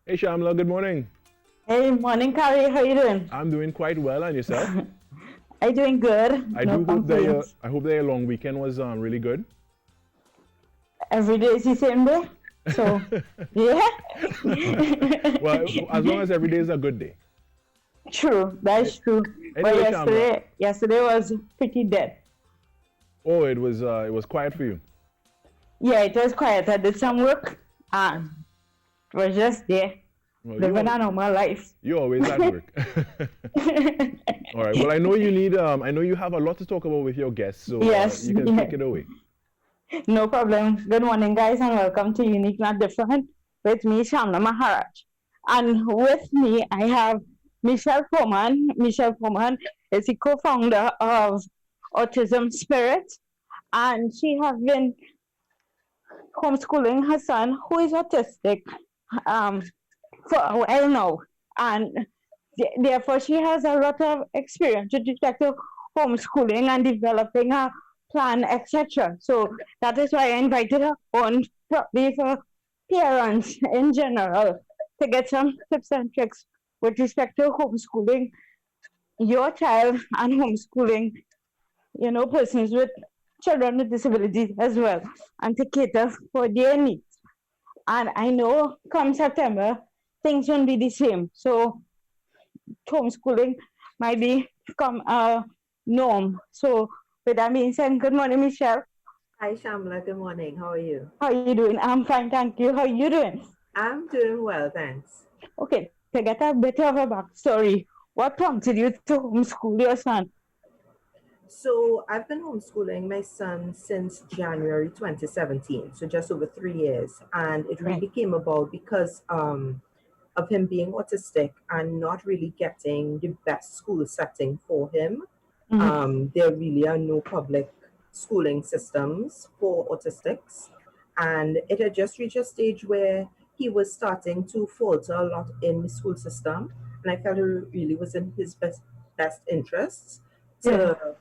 Hey Shamla, good morning. Hey, morning, Carrie. How you doing? I'm doing quite well, and yourself? I doing good. I No do hope that your complaints. I hope that your long weekend was really good. Every day is the same day. So, yeah. Well, as long as every day is a good day. True. That's true. But Anyway, Shamla. yesterday was pretty dead. Oh, it was quiet for you. Yeah, it was quiet. I did some work and it was just there, Well, living a normal life. you always at work. All right. Well, I know I know you have a lot to talk about with your guests, so Yes, you can take yeah. it away. No problem. Good morning, guys, and welcome to Unique Not Different with me, Shamla Maharaj. And with me, I have Michelle Foreman. Michelle Foreman is the co-founder of Autism Spirit, and she has been homeschooling her son, who is autistic, um, for a while now. And therefore, she has a lot of experience with respect to homeschooling and developing a plan, etc. So that is why I invited her on, probably for parents in general, to get some tips and tricks with respect to homeschooling your child and homeschooling, persons with children with disabilities as well, and to cater for their needs. And I know come September, things won't be the same. So homeschooling might become a norm. So with that being said, good morning, Michelle. Hi Shamla, good morning. How are you? How are you doing? I'm fine, thank you. How are you doing? I'm doing well, thanks. Okay, to get a bit of a backstory, what prompted you to homeschool your son? So I've been homeschooling my son since January 2017, so just over 3 years. And it Right. really came about because of him being autistic and not really getting the best school setting for him. Mm-hmm. There really are no public schooling systems for autistics. And it had just reached a stage where he was starting to falter a lot in the school system. And I felt it really was in his best interests Yeah. to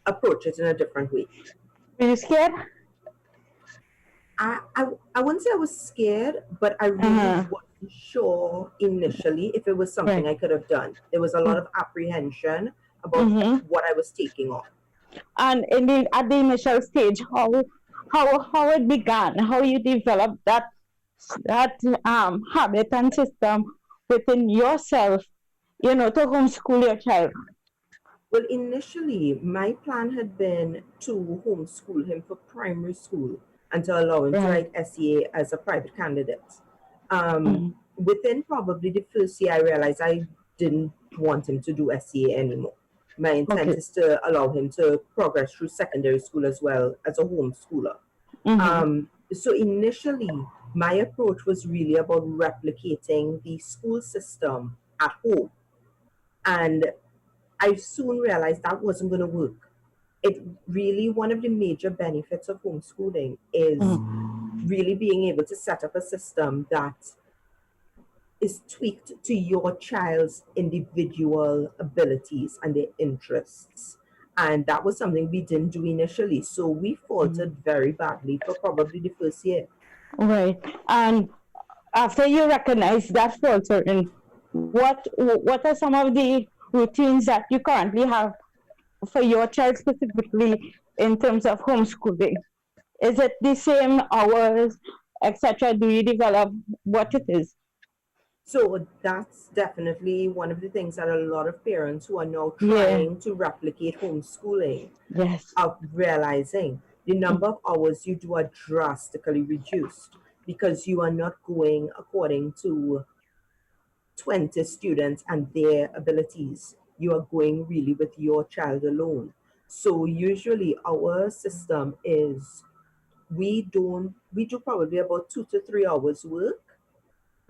approach it in a different way. Were you scared? I wouldn't say I was scared, but I really Uh-huh. wasn't sure initially if it was something Right. I could have done. There was a lot of apprehension about Mm-hmm. what I was taking on. And at the initial stage, how it began, how you developed that habit and system within yourself, to homeschool your child. Well, initially, my plan had been to homeschool him for primary school and to allow him to Right. write SEA as a private candidate. Mm-hmm. Within probably the first year, I realized I didn't want him to do SEA anymore. My intent Okay. is to allow him to progress through secondary school as well as a homeschooler. Mm-hmm. So initially, my approach was really about replicating the school system at home. And I soon realized that wasn't going to work. It really, one of the major benefits of homeschooling is really being able to set up a system that is tweaked to your child's individual abilities and their interests. And that was something we didn't do initially. So we faltered very badly for probably the first year. Right. And after you recognize that filtering, what are some of the routines that you currently have for your child specifically in terms of homeschooling? Is it the same hours, etc.? Do you develop what it is? So that's definitely one of the things that a lot of parents who are now Yeah. trying to replicate homeschooling Yes. are realizing the number of hours you do are drastically reduced because you are not going according to 20 students and their abilities. You are going really with your child alone. So usually our system is we do probably about 2 to 3 hours work,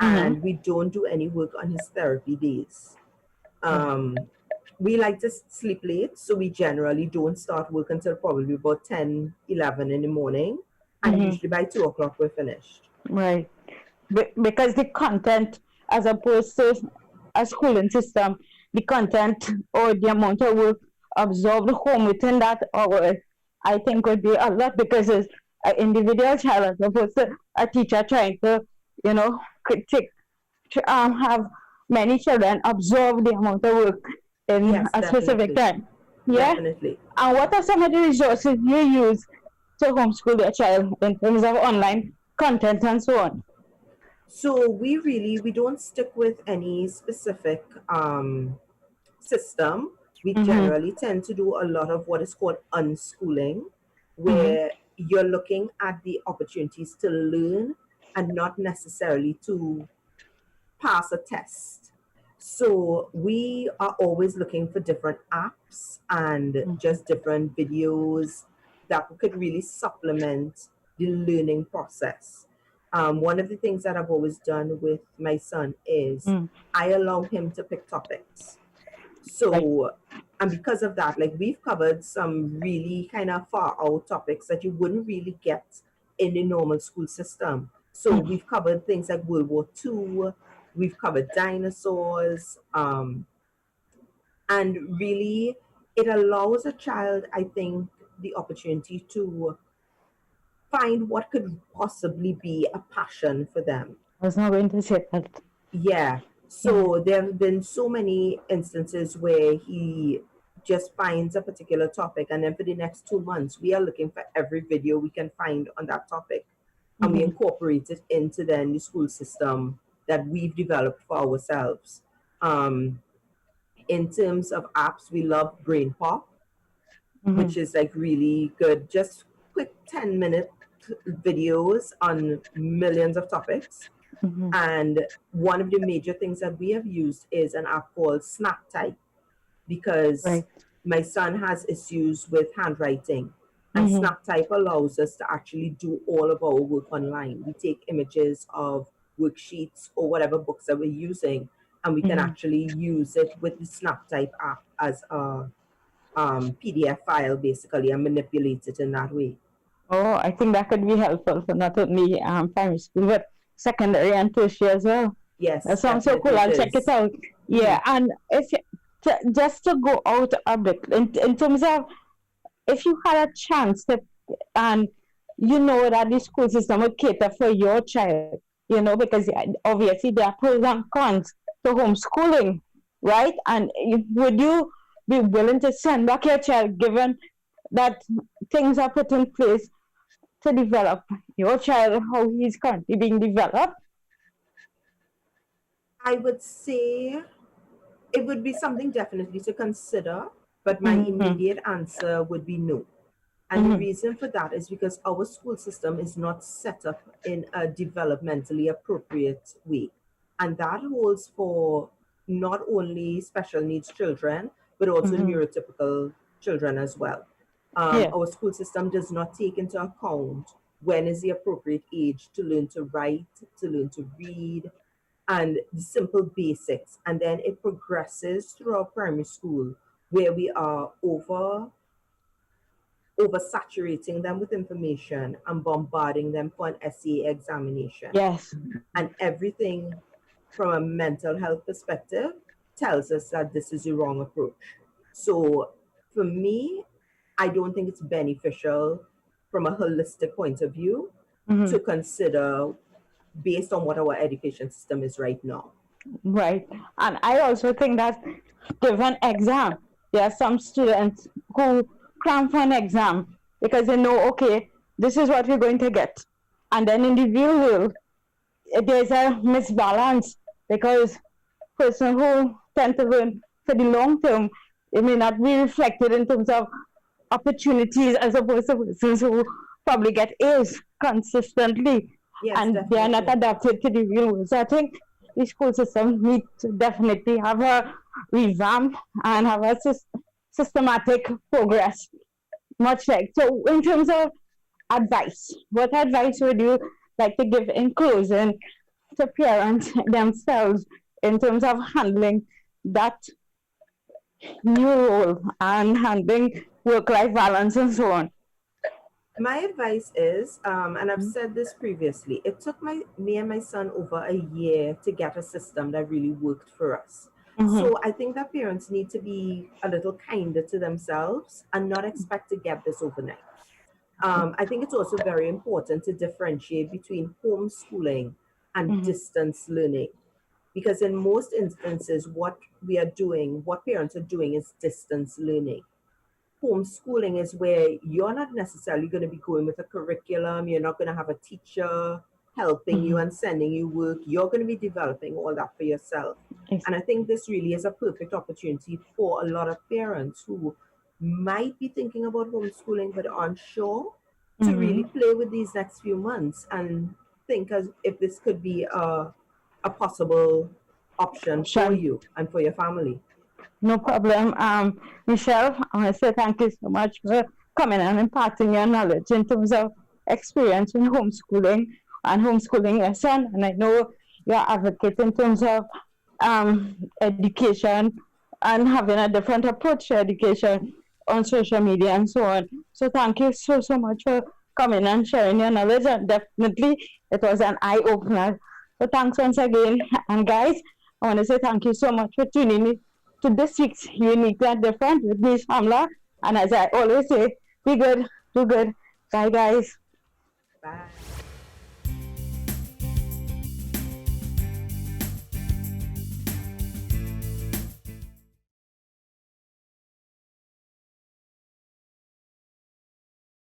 Mm-hmm. and we don't do any work on his therapy days. Right. Um, we like to sleep late, so we generally don't start work until probably about 10, 11 in the morning, and Mm-hmm. usually by 2 o'clock we're finished. Right. Because the content, as opposed to a schooling system, the content or the amount of work absorbed home within that hour, I think would be a lot because it's an individual child as opposed to a teacher trying to, critique. have many children absorb the amount of work in Yes, a specific definitely. time. Yeah. Definitely. And what are some of the resources you use to homeschool your child in terms of online content and so on? So we don't stick with any specific system. We Mm-hmm. generally tend to do a lot of what is called unschooling, Mm-hmm. where you're looking at the opportunities to learn and not necessarily to pass a test. So we are always looking for different apps and just different videos that could really supplement the learning process. One of the things that I've always done with my son is Mm-hmm. I allow him to pick topics. Right. So, and because of that, like we've covered some really kind of far out topics that you wouldn't really get in the normal school system. So Mm-hmm. we've covered things like World War II, we've covered dinosaurs, and really it allows a child, I think, the opportunity to find what could possibly be a passion for them. I was not going to say that. Yeah. Yeah. So there have been so many instances where he just finds a particular topic, and then for the next 2 months, we are looking for every video we can find on that topic, and we Mm-hmm. incorporate it into then the school system that we've developed for ourselves. Um, in terms of apps, we love Brain Pop, Mm-hmm. which is like really good, just quick 10-minute videos on millions of topics. Mm-hmm. And one of the major things that we have used is an app called SnapType, because Right. my son has issues with handwriting. And Mm-hmm. SnapType allows us to actually do all of our work online. We take images of worksheets or whatever books that we're using, and we can Mm-hmm. actually use it with the SnapType app as a PDF file, basically, and manipulate it in that way. Oh, I think that could be helpful for not only primary school but secondary and tertiary as well. That Yes, sounds so cool. definitely it I'll check it is. out. Mm-hmm. Yeah, and if just to go out a bit in terms of if you had a chance to, and you know that the school system would cater for your child, because obviously there are pros and cons to homeschooling, right? And would you be willing to send back your child given that things are put in place to develop your child how he's currently being developed? I would say it would be something definitely to consider, but my Mm-hmm. immediate answer would be no. And the Mm-hmm. reason for that is because our school system is not set up in a developmentally appropriate way. And that holds for not only special needs children, but also Mm-hmm. neurotypical children as well. Yeah. Our school system does not take into account when is the appropriate age to learn to write, to learn to read, and the simple basics. And then it progresses throughout primary school where we are oversaturating them with information and bombarding them for an essay examination. Yes. And everything from a mental health perspective tells us that this is the wrong approach. So for me, I don't think it's beneficial from a holistic point of view Mm-hmm. to consider based on what our education system is right now. Right. And I also think that given exam, there are some students who cram for an exam because they know, okay, this is what we're going to get. And then in the real world, there's a misbalance because person who tend to learn for the long term, it may not be reflected in terms of opportunities as opposed to persons who probably get A's consistently Yes, and they are not definitely. adapted to the real world. So I think the school system needs to definitely have a revamp and have a systematic progress. Much like so, in terms of advice, what advice would you like to give in closing to parents themselves in terms of handling that new role and handling work-life balance and so on? My advice is, and I've said this previously, it took me and my son over a year to get a system that really worked for us. Mm-hmm. So I think that parents need to be a little kinder to themselves and not expect to get this overnight. I think it's also very important to differentiate between homeschooling and Mm-hmm. distance learning. Because in most instances, what we are doing, what parents are doing is distance learning. Homeschooling is where you're not necessarily going to be going with a curriculum, you're not going to have a teacher helping you Mhm. and sending you work. You're going to be developing all that for yourself. Yes. And I think this really is a perfect opportunity for a lot of parents who might be thinking about homeschooling but aren't sure to really Mhm. play with these next few months and think as if this could be a possible option for Option. you and for your family. No problem. Michelle, I want to say thank you so much for coming and imparting your knowledge in terms of experience in homeschooling and homeschooling your son. And I know you're advocate in terms of education and having a different approach to education on social media and so on. So thank you so, so much for coming and sharing your knowledge. And definitely it was an eye opener. So thanks once again. And guys, I want to say thank you so much for tuning in to this week's Unique and Different with me, Shamla. And as I always say, be good, do good. Bye, guys. Bye.